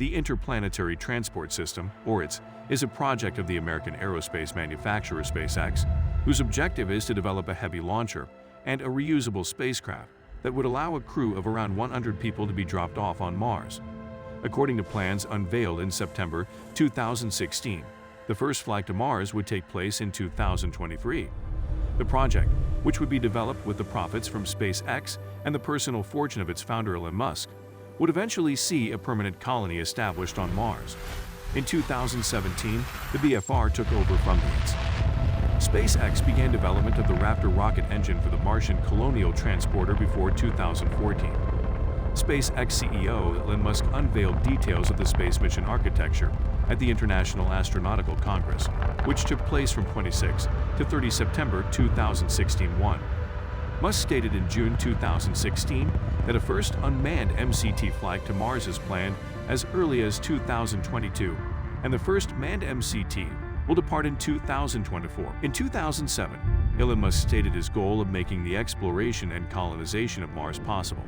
The Interplanetary Transport System, or ITS, is a project of the American aerospace manufacturer SpaceX, whose objective is to develop a heavy launcher and a reusable spacecraft that would allow a crew of around 100 people to be dropped off on Mars. According to plans unveiled in September 2016, the first flight to Mars would take place in 2023. The project, which would be developed with the profits from SpaceX and the personal fortune of its founder Elon Musk, would eventually see a permanent colony established on Mars. In 2017, the BFR took over from the ITS. SpaceX began development of the Raptor rocket engine for the Martian Colonial Transporter before 2014. SpaceX CEO Elon Musk unveiled details of the space mission architecture at the International Astronautical Congress, which took place from 26 to 30 September 2016. Musk stated in June 2016 that a first unmanned MCT flight to Mars is planned as early as 2022, and the first manned MCT will depart in 2024. In 2007, Elon Musk stated his goal of making the exploration and colonization of Mars possible.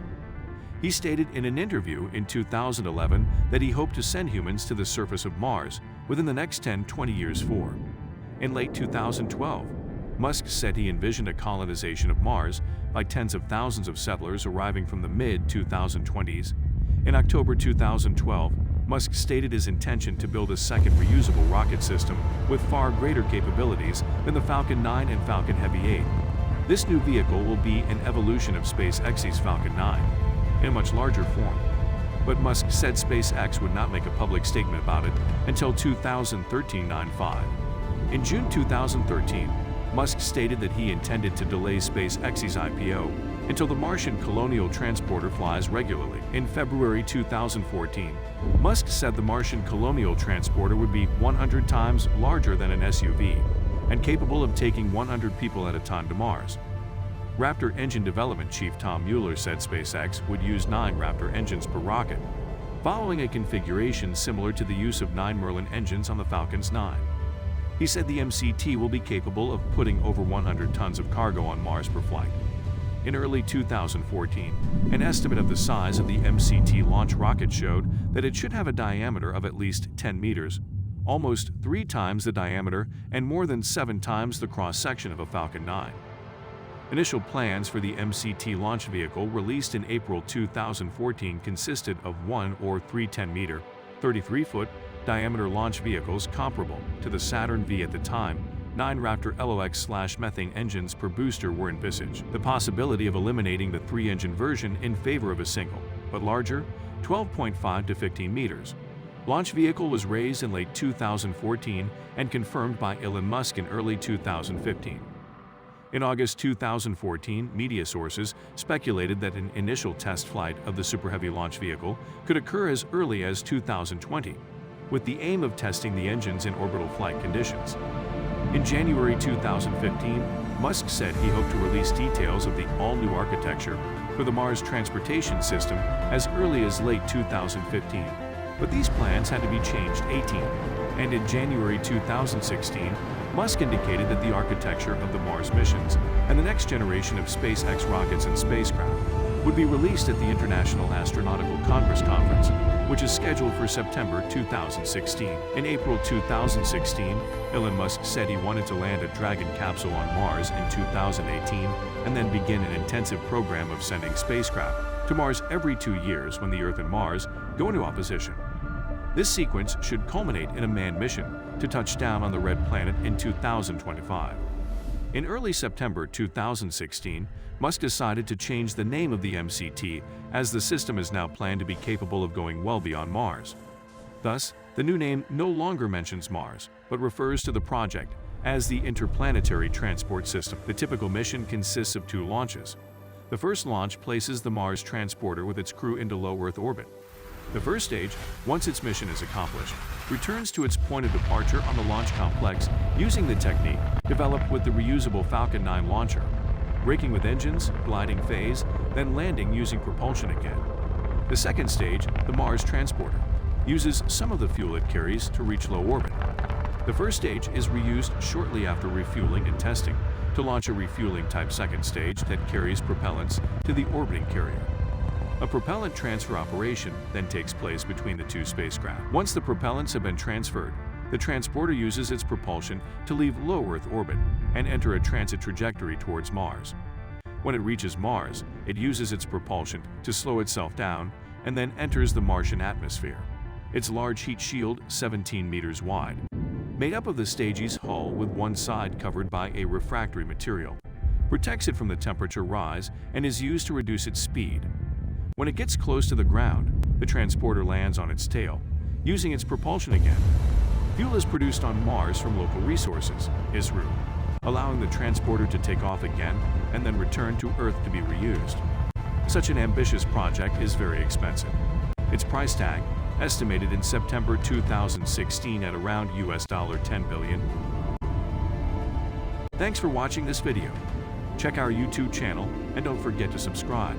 He stated in an interview in 2011 that he hoped to send humans to the surface of Mars within the next 10-20 years. In late 2012, Musk said he envisioned a colonization of Mars by tens of thousands of settlers arriving from the mid-2020s. In October 2012, Musk stated his intention to build a second reusable rocket system with far greater capabilities than the Falcon 9 and Falcon Heavy 8. This new vehicle will be an evolution of SpaceX's Falcon 9, in a much larger form. But Musk said SpaceX would not make a public statement about it until 2013-95. In June 2013, Musk stated that he intended to delay SpaceX's IPO until the Martian Colonial Transporter flies regularly. In February 2014, Musk said the Martian Colonial Transporter would be 100 times larger than an SUV and capable of taking 100 people at a time to Mars. Raptor engine development chief Tom Mueller said SpaceX would use 9 Raptor engines per rocket, following a configuration similar to the use of 9 Merlin engines on the Falcon's 9. He said the MCT will be capable of putting over 100 tons of cargo on Mars per flight. In early 2014, an estimate of the size of the MCT launch rocket showed that it should have a diameter of at least 10 meters, almost 3 times the diameter and more than 7 times the cross-section of a Falcon 9. Initial plans for the MCT launch vehicle released in April 2014 consisted of 1 or 3 10-meter, 33-foot diameter launch vehicles comparable to the Saturn V at the time. 9 Raptor LOX/methane engines per booster were envisaged. The possibility of eliminating the 3-engine version in favor of a single, but larger, 12.5 to 15 meters. Launch vehicle was raised in late 2014 and confirmed by Elon Musk in early 2015. In August 2014, media sources speculated that an initial test flight of the Super Heavy launch vehicle could occur as early as 2020, with the aim of testing the engines in orbital flight conditions. In January 2015, Musk said he hoped to release details of the all-new architecture for the Mars Transportation System as early as late 2015, but these plans had to be changed 18, and in January 2016, Musk indicated that the architecture of the Mars missions and the next generation of SpaceX rockets and spacecraft would be released at the International Astronautical Congress conference, which is scheduled for September 2016. In April 2016, Elon Musk said he wanted to land a Dragon capsule on Mars in 2018 and then begin an intensive program of sending spacecraft to Mars every 2 years when the Earth and Mars go into opposition. This sequence should culminate in a manned mission to touch down on the Red Planet in 2025. In early September 2016, Musk decided to change the name of the MCT, as the system is now planned to be capable of going well beyond Mars. Thus, the new name no longer mentions Mars, but refers to the project as the Interplanetary Transport System. The typical mission consists of 2 launches. The first launch places the Mars transporter with its crew into low Earth orbit. The first stage, once its mission is accomplished, returns to its point of departure on the launch complex using the technique developed with the reusable Falcon 9 launcher, braking with engines, gliding phase, then landing using propulsion again. The second stage, the Mars transporter, uses some of the fuel it carries to reach low orbit. The first stage is reused shortly after refueling and testing to launch a refueling type second stage that carries propellants to the orbiting carrier. A propellant transfer operation then takes place between the two spacecraft. Once the propellants have been transferred, the transporter uses its propulsion to leave low Earth orbit and enter a transit trajectory towards Mars. When it reaches Mars, it uses its propulsion to slow itself down and then enters the Martian atmosphere. Its large heat shield, 17 meters wide, made up of the stage's hull with one side covered by a refractory material, protects it from the temperature rise and is used to reduce its speed. When it gets close to the ground, the transporter lands on its tail, using its propulsion again. Fuel is produced on Mars from local resources, ISRO, allowing the transporter to take off again and then return to Earth to be reused. Such an ambitious project is very expensive. Its price tag, estimated in September 2016 at around $10 billion. Thanks for watching this video. Check our YouTube channel and don't forget to subscribe.